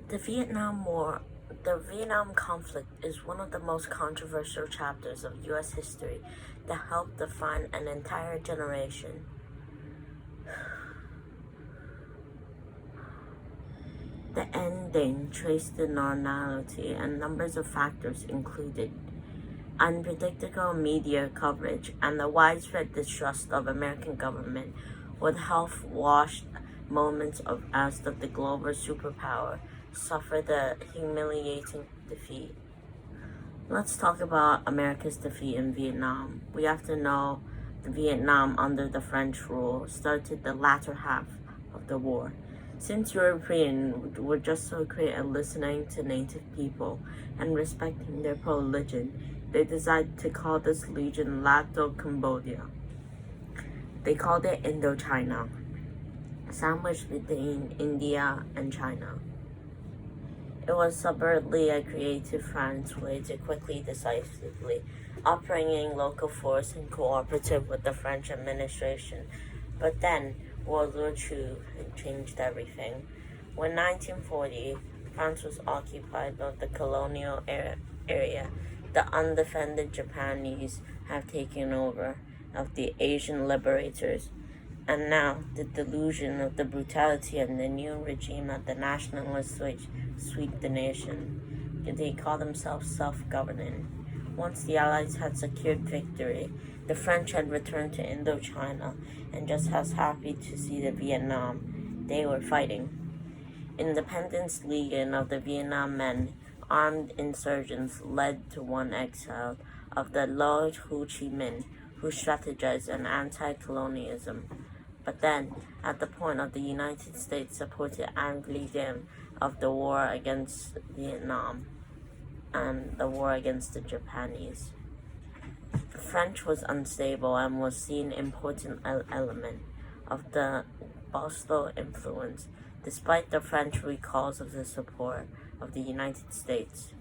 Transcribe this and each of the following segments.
The Vietnam War, the Vietnam conflict is one of the most controversial chapters of U.S. history that helped define an entire generation. The ending traced the normality and numbers of factors included unpredictable media coverage and the widespread distrust of American government with health washed moments of as the global superpower suffered the humiliating defeat. Let's talk about America's defeat in Vietnam. We have to know the Vietnam under the French rule started the latter half of the war. Since Europeans were just so great at listening to native people and respecting their religion, they decided to call this region Lato Cambodia. They called it Indochina, sandwiched between India and China. It was subvertly a creative French way to quickly, decisively upbringing local force and cooperative with the French administration. But then World War II had changed everything. When 1940, France was occupied by the colonial area, the undefended Japanese have taken over of the Asian liberators. And now, the delusion of the brutality and the new regime of the nationalists sweep the nation. They call themselves self-governing. Once the Allies had secured victory, the French had returned to Indochina and just as happy to see the Vietnam they were fighting. Independence Legion of the Vietnam men, armed insurgents led to one exile of the Lo Ho Chi Minh, who strategized an anti-colonialism. But then, at the point of the United States supported Anglicans of the war against Vietnam and the war against the Japanese. The French was unstable and was seen important element of the Boston influence, despite the French recalls of the support of the United States.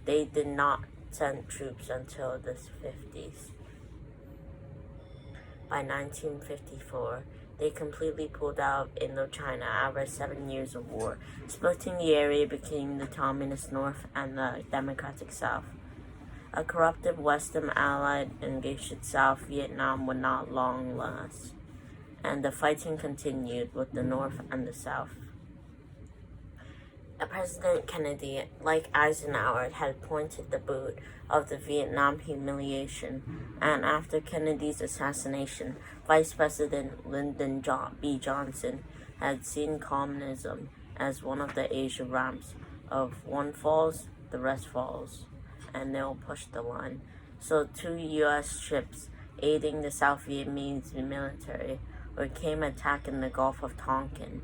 They did not send troops until the 50s. By 1954, they completely pulled out of Indochina after 7 years of war, splitting the area between the Communist North and the Democratic South. A corrupted Western allied engaged South Vietnam would not long last, and the fighting continued with the North and the South. President Kennedy, like Eisenhower, had pointed the boot of the Vietnam humiliation, and after Kennedy's assassination, Vice President Lyndon B. Johnson had seen communism as one of the Asia ramps of one falls, the rest falls, and they'll push the line. So 2 U.S. ships aiding the South Vietnamese military came attacking the Gulf of Tonkin.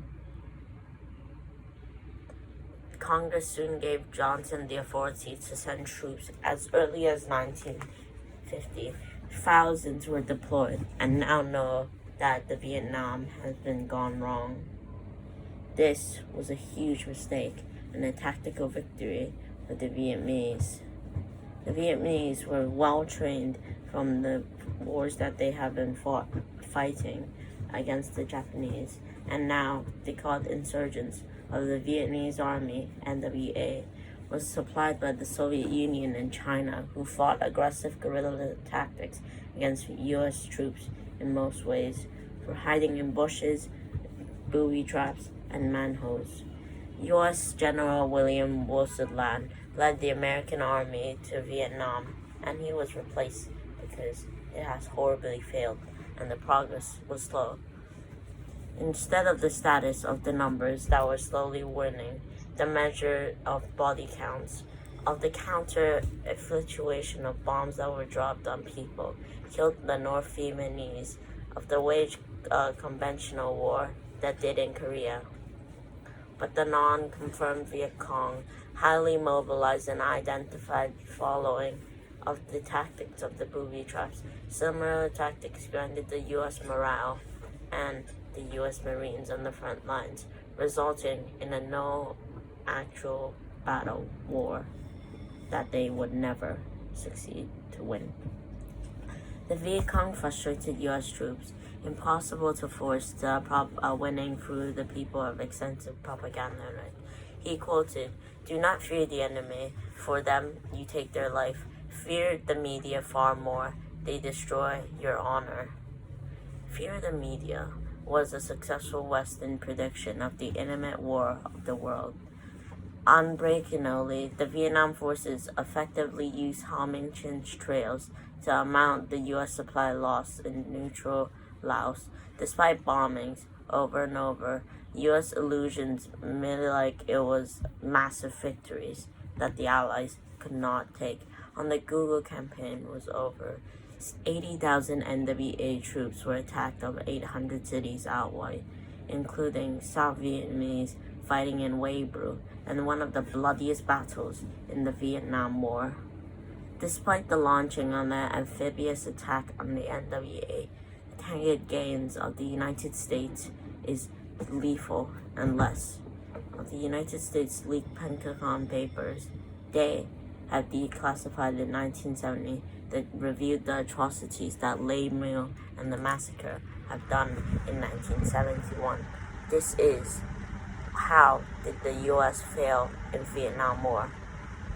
Congress soon gave Johnson the authority to send troops as early as 1950. Thousands were deployed and now know that the Vietnam has been gone wrong. This was a huge mistake and a tactical victory for the Vietnamese. The Vietnamese were well trained from the wars that they have been fighting against the Japanese, and now they called insurgents of the Vietnamese Army, NWA, was supplied by the Soviet Union and China, who fought aggressive guerrilla tactics against U.S. troops in most ways, for hiding in bushes, booby traps, and manholes. U.S. General William Wilson Land led the American army to Vietnam, and he was replaced because it has horribly failed and the progress was slow. Instead of the status of the numbers that were slowly winning, the measure of body counts, of the counter-effectuation of bombs that were dropped on people, killed the North Vietnamese, of the waged conventional war that did in Korea. But the non-confirmed Viet Cong, highly mobilized and identified following of the tactics of the booby traps. Similar tactics granted the U.S. morale and the U.S. Marines on the front lines, resulting in a no actual battle war that they would never succeed to win. The Viet Cong frustrated U.S. troops, impossible to force the winning through the people of extensive propaganda. Right? He quoted, "Do not fear the enemy, for them you take their life. Fear the media far more, they destroy your honor." Fear the media was a successful Western prediction of the imminent war of the world. Unbreakingly, the Vietnam forces effectively used Ho-Minh Trinh trails to amount the U.S. supply loss in neutral Laos. Despite bombings over and over, U.S. illusions made like it was massive victories that the Allies could not take. When the Google campaign was over, 80,000 NWA troops were attacked over 800 cities outright, including South Vietnamese fighting in Way Bru, and one of the bloodiest battles in the Vietnam War. Despite the launching of an amphibious attack on the NWA, the target gains of the United States is lethal unless the United States leaked Pentagon papers. They had declassified in 1970 that reviewed the atrocities that Lê Minh and the massacre have done in 1971. This is how did the U.S. fail in Vietnam War.